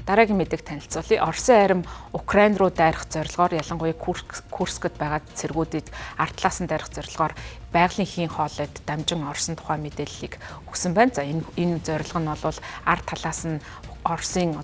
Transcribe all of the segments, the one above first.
дараагийн мэдээг танилцуулъя. Оросын арим Украин руу дайрах зорилгоор ялангуяа Курскэд байгаа цэргүүдийг ард талаас нь дайрах зорилгоор байгалийн хийн хоолойд дамжин орсон тухай мэдээллийг өгсөн байна. За энэ зорилго нь бол ард талаас нь Оросын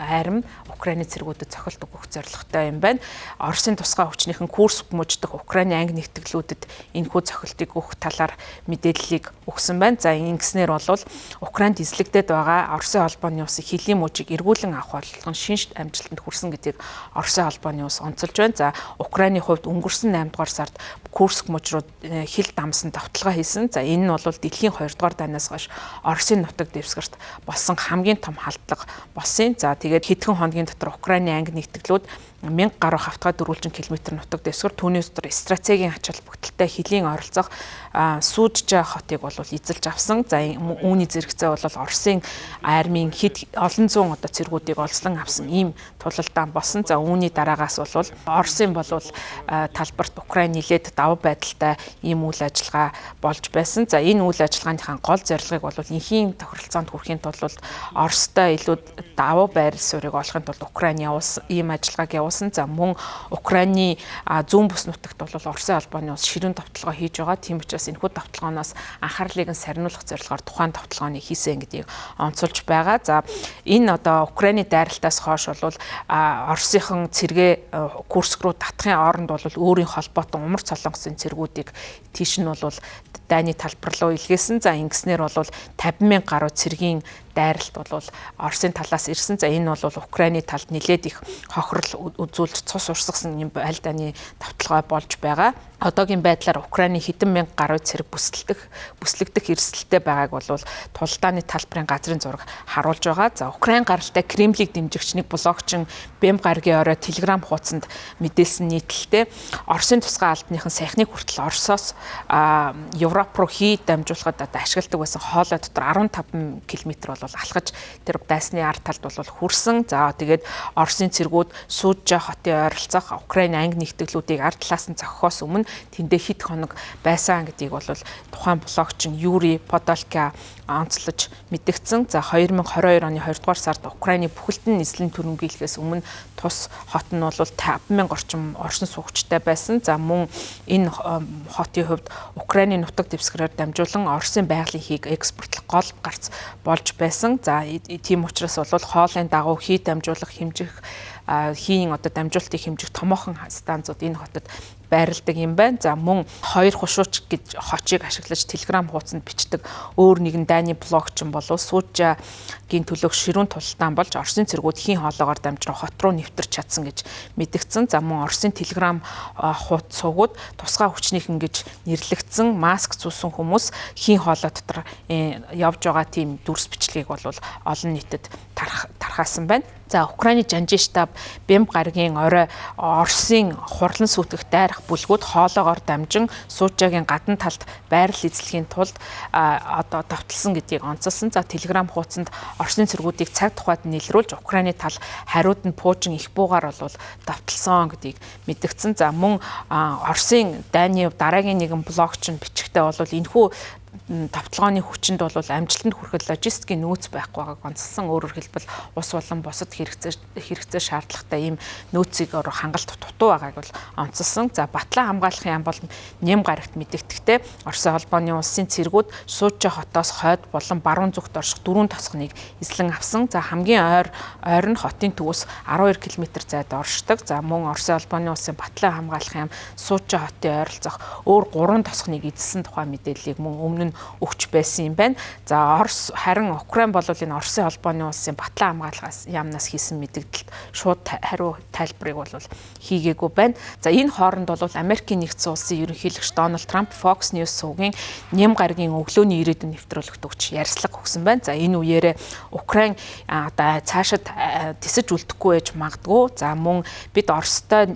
арим Украины цэргүүдэд цохилт өгөх зорилготой юм байна. Оросын тусгай хүчнийхэн Курск мужидх Украины анги нэгтгэлүүдэд энэхүү цохилтыг өгөх талаар мэдээллийг өгсөн байна. За ингэснээр бол Украинд эзлэгдээд байгаа Оросын холбооны улсын хилийн мужийг эргүүлэн авах болгон шинж амжилтанд хүрсэн гэдгийг Оросын холбооны улс онцолж байна. За Украины хувьд өнгөрсөн 8 дугаар сард Курск муж руу хил дамсан давталгаа хийсэн. За энэ нь бол дэлхийн 2 дугаар дайнаас хойш Оросын нутаг дэвсгэрт болсон хамгийн том халдлага болсон. За тэгээд хэдхэн хоногийн дотор Украины анги нэгтгэлүүд 1000 гаруй хавтгай дөрвөлжин километр нутаг дэвсгэр түүний дотор стратегийн ач холбогдолтой хилийн оролцох Сүүжжа хотыг бол эзэлж авсан. За үүний зэрэгцээ бол Оросын армийн хэд олон зуун цэргүүдийг олслон авсан ийм тулалдаан болсон. За үүний дараагаас бол Оросын талбарт Украин нэлээд давуу байдалтай ийм үйл ажиллагаа болж байсан. За энэ үйл ажиллагааныхаа гол зорилгыг бол энхийн тохиролцоонд хүрэхийн тулд Оростой илүү давуу байр суурийг олохын тулд Украин ийм ажиллагааг явуулсан. За мөн Украины зүүн бүс нутагт бол Оросын холбооны улс ширүүн давталгаа хийж байгаа. Тийм учраас энэхүү давталгаанаас анхаарлыг нь сарниулах зорилгоор тухайн давталгааны хийсэн гэдгийг онцолж байгаа. За энэ Украины дайралтаас хойш бол Оросынхан цэргээ Курск руу татахын оронд бол өөрийн холбоотой умар солонгосын цэргүүдийг тийш нь бол дайны талбар руу илгээсэн. За ингэснээр бол 50,000 гаруй цэргийн дайралт бол Оросын талаас ирсэн. За энэ бол Украины талд нэлээд их хохирол үзүүлж цус урсгасан юм аль дайны давталгаа болж байгаа. Одоогийн байдлаар Украины хэдэн мянга гаруй цэрэг бүслэгдэх эрсдэлтэй байгааг бол тулдааны талбарын газрын зураг харуулж байгаа. За Украин гаралтай Кремлийг дэмжигч нэг блогчин Бэм гаргийн орой Телеграм хуудсанд мэдээлсэн нийтлэлтэй Оросын тусгай албаныхан сайхныг хүртэл Оросоос Европ руу хий дамжуулахад ашигладаг байсан хоолой дотор 15 км бол алхаж тэр дайсны ард талд бол хүрсэн. За тэгээд Оросын цэргүүд Сүүжжа хотын ойролцоох Украины анги нэгтгэлүүдийг ард талаас нь зохихоос өмнө тэндээ хэд хоног байсан гэдгийг бол тухайн блогчин Юрий Подолка онцлож мэдгдсэн. За 2022 оны 2 дугаар сард Украины бүхэлдэн нийслэлийн түрэмгийлэхээс өмнө тус хот нь бол 50,000 орчим оршин суугчтай байсан. За мөн энэ хотын хувьд Украины нутаг дэвсгэрээр дамжуулан Оросын байгалийн хийг экспортлох гол гарц болж байсан. За тийм учраас бол хоолойн дагуу хий дамжуулах хэмжих хийн дамжуулалтыг хэмжих томоохон станцууд энэ хотод байрладаг юм байна. За мөн хоёр хушууч гэж хочийг ашиглаж Телеграм хуудсанд бичдэг өөр нэгэн дайны блогчин болов Сүүжжагийн төлөөх ширүүн тулалдаан болж Оросын цэргүүд хийн хоолоогоор дамжин хот руу нэвтэрч чадсан гэж мэдгдсэн. За мөн Оросын Телеграм хуудас суугууд тусгай хүчнийхэн гэж нэрлэгдсэн маск зүүсэн хүмүүс хийн хоолой дотор явж байгаа тийм дүрс бичлэгийг бол олон нийтэд тархаасан байна. За Украины жанжин штаб Бэм гаргийн орой Оросын хурлан сүйтгэх дайрах бүлгүүд хоолоогоор дамжин Сүүжжагийн гадна талд байрал эзлэхийн тулд давталсан гэдгийг онцолсон. За Телеграм хуудсанд Оросын цэргүүдийг цаг тухайд нийлрүүлж Украины тал хариуд нь пуужин их буугаар бол давталсан гэдгийг мэдгдсэн. За мөн Оросын дайны дараагийн нэгэн блогчин бичгтээ бол энэхүү давталгааны хүчинд бол амжилтанд хүрэхэд логистикийн нөөц байхгүй байгааг онцлсан. Өөрөөр хэлбэл ус болон бусад хэрэгцээ шаардлагатай ийм нөөцийг хангалт дутуу байгааг бол онцлсан. За Батлан хамгаалахын яам бол Нэм гарагт мэдэгдэхдээ Оросын холбооны улсын цэргүүд Сүүжжа хотоос хойд болон баруун зүгт орших 4 тосгоныг эзлэн авсан. За хамгийн ойр нь хотын төвөөс 12 км зайд оршдог. За мөн Оросын холбооны улсын Батлан хамгаалахын яам Сүүжжа хотын ойролцоох өөр 3 тосгоныг эзэлсэн тухай мэдээллийг мөн өмнө нь өгч байсан юм байна. За харин Украин бол энэ Оросын холбооны улсын Батлан хамгаалахаас яамнаас хийсэн мэдээлэлд шууд хариу тайлбарыг бол хийгээгүй байна. За энэ хооронд бол Америкийн нэгдсэн улсын ерөнхийлөгч Дональд Трамп Fox News сувгийн Нэм гаргийн өглөөний ирээдүйн нэвтрүүлэгт өгч ярьцлага өгсөн байна. За энэ үеэрээ Украин цаашид тисэж үлдэхгүй байж магадгүй. За мөн бид Оростой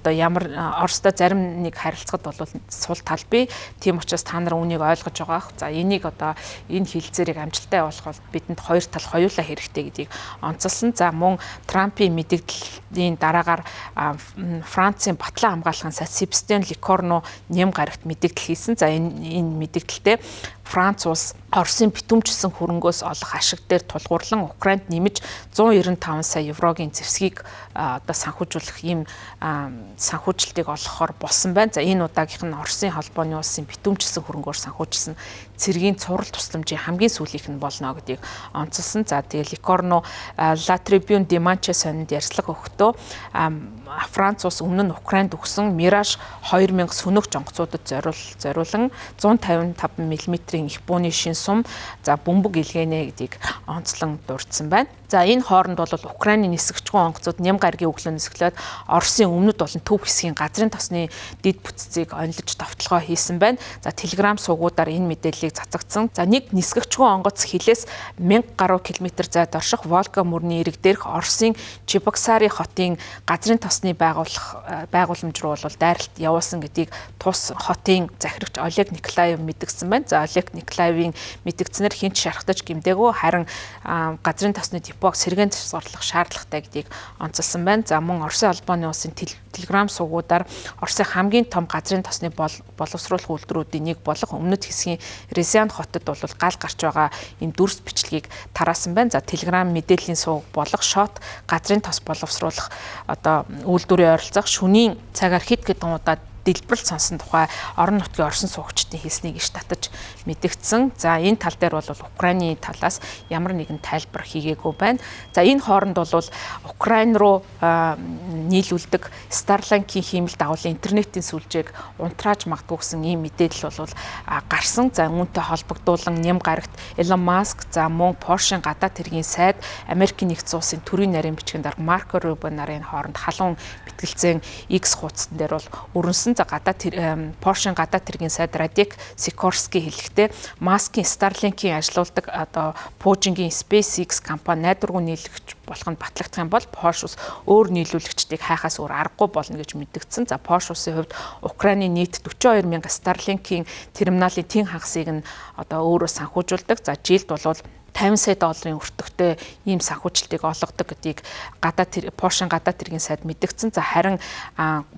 Оростой зарим нэг харилцагад бол сул тал бий. Тийм учраас та нар үүнийг ойлгож байгаа. За энийг энэ хилцээрийг амжилттай болгох бидэнд хоёр тал хоёулаа хэрэгтэй гэдгийг онцолсон. За мөн Трампийн мэдээллийн дараагаар Францын Батлан хамгаалахын сайд Себастьян Лекорно Нэм гарагт мэдээлэл хийсэн. За энэ мэдээлэлтэй Франц улс Оросын битүүмжсэн хөрөнгөөс олох ашиг дээр тулгуурлан Украинд нэмж 195 сая еврогийн зэвсгийг одоо санхүүжүүлэх ийм санхүүжилтийг олгохоор болсон байна. За энэ удаагийнх нь Оросын холбооны улсын битүүмжсэн хөрөнгөөр санхүүжилсэн цэргийн цуврал тусламжийн хамгийн сүүлийнх нь болно гэдгийг онцолсон. За тэгээ Лекорно La Tribune Dimanche сонинд ярьцлага өгөхдөө Франц улс өмнө нь Украинд өгсөн Mirage 2000 сөнөгч онгоцуудад зориулан 155 мм-ийн их бууны шин сум за бөмбөг илгээнэ гэдгийг онцлон дурдсан байна. За энэ хооронд бол Украины нисгчгүн онгоцууд ням гаргийн өглөөнөөс эхлээд Оросын өмнөд болон төв хэсгийн газрын тосны дид бүтцийг онилж товтлогоо хийсэн байна. За Telegram сувгуудаар энэ мэдээллийг цацагдсан. За нэг нисгчгүн онгоц хилээс 1000 гаруй километр зайд орших Волга мөрний ирэг дээрх Оросын Чебоксары хотын газрын тосны байгууламж руу бол дайралт явуулсан гэдгийг тус хотын захирагч Олег Николаев мэдгдсэн байна. За Олег Николаевын мэдгдснээр хинч шархтаж гимдэггүй харин газрын тосны депог сэргээн засварлах шаардлагатай гэдгийг онцолсон байна. За мөн Оросын албаны улсын Telegram сувгуудаар Оросын хамгийн том газрын тосны боловсруулах үйлдвэрүүдийн нэг болох өмнөд хэсгийн Резян хотод бол гал гарч байгаа энэ дүрс бичлэгийг тараасан байна. За Telegram мэдээллийн сувг болох шот газрын тос боловсруулах одоо үйлдвэрийн ойролцоох шөнийн цагаар хэд хэдэн удаа дэлбэрэлт сонсон тухай орон нутгийн орсон суугчдын хэлснийг иш татаж мэдгдсэн. За энэ тал дээр бол Украины талаас ямар нэгэн тайлбар хийгээгүй байна. За энэ хооронд бол Украин руу нийлүүлдэг Starlink-ийн хиймэл дагуулын интернетийн сүлжээг унтрааж магадгүй гэсэн ийм мэдээлэл бол гарсан. За үүнтэй холбогдуулан ням гарагт Elon Musk за мөн Porsche-ийн гадаад хэргийн сайд Америкийн нэгдсэн улсын төрийн нарийн бичгийн дарга Marco Rubio нарын хооронд халуун бэтгэлцэн X хуудсан дээр бол өрнсөн. За Porsche-ийн гадаад хэргийн сайд Радик Сикорский хэлэхдээ Маскийн Starlink-ийн ажилуулдаг одоо Peugeot-ийн SpaceX компани найдваргүй нийлэгч болох нь батлагдах юм бол Porsche ус өөр нийлүүлэгчдийг хайхаас өөр аргагүй болно гэж мэдгдсэн. За Porsche усын хувьд Украины нийт 42 мянга Starlink-ийн терминалын тэн хагасыг нь одоо өөрөө санхүүжүүлдэг. За жилд бол 50 сая долларын өртөгтэй ийм санхүүжилтийг олгодог гэдгийг Porsche-ийн гадаад хэргийн сайд мэдгдсэн. За харин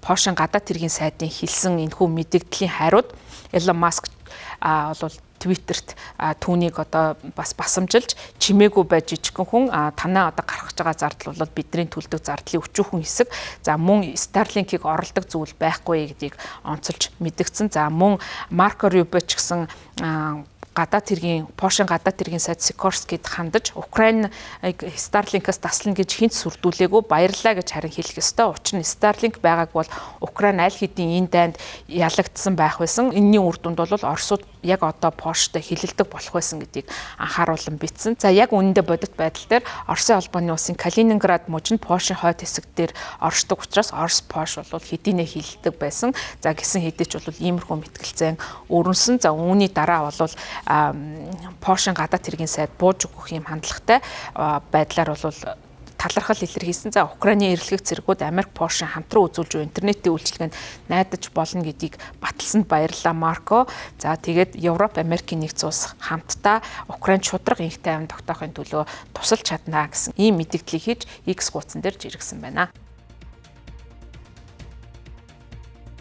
Porsche-ийн гадаад хэргийн сайдын хэлсэн энэхүү мэдэгдлийн хариуд Elon Musk бол Твиттерт түүнийг одоо бас басамжилж чимээгүй байж жижигхэн хүн танаа одоо гаргаж байгаа зардал бол бидний төлдөг зардлын өчүүхэн хэсэг. За мөн Starlink-ийг оролдог зүйл байхгүй гэдгийг онцолж мэдгдсэн. За мөн Marco Rubio ч гэсэн гадаад хэргийн Porsche-ийн гадаад хэргийн сайд Sikorsky-д хандаж Украин Starlink-аас таслана гэж хинт сүрдүүлээгүй баярлалаа гэж харин хэлэх ёстой. Учир нь Starlink байгааг бол Украин аль хэдийн энэ дайнд ялагдсан байх байсан. Энэний үр дүнд бол Оросууд яг одоо Porsche-тэй хилэлдэг болох байсан гэдгийг анхааруулan бичсэн. За яг үнэндээ бодит байдал дээр Оросын албаны улсын Калининград мужид Porsche-ийн хойд хэсэг дээр оршдог учраас Орос Porsche бол хэдийнэ хилэлдэг байсан. За гисэн хэдий ч бол иймэрхүү мэтгэлцэн өрнсөн. За үүний дараа бол Porsche-ийн гадаад хэргийн сайд бууж өгөх юм хандлагатай байдлаар бол талархал илэрхийлсэн. За Украины эрэлхэг цэргүүд Америк Porsche хамтран үзүүлж буй интернетийн үйлчилгээнд найдаж болно гэдгийг баталсанд баярлалаа Марко. За тэгээд Европ, Америкийн нэгдсэн улс хамтдаа Украинд шударга инхтэй амь тогтоохын төлөө тусалж чадна гэсэн ийм мэдээллийг хийж X хуудсан дээр жиргсэн байна.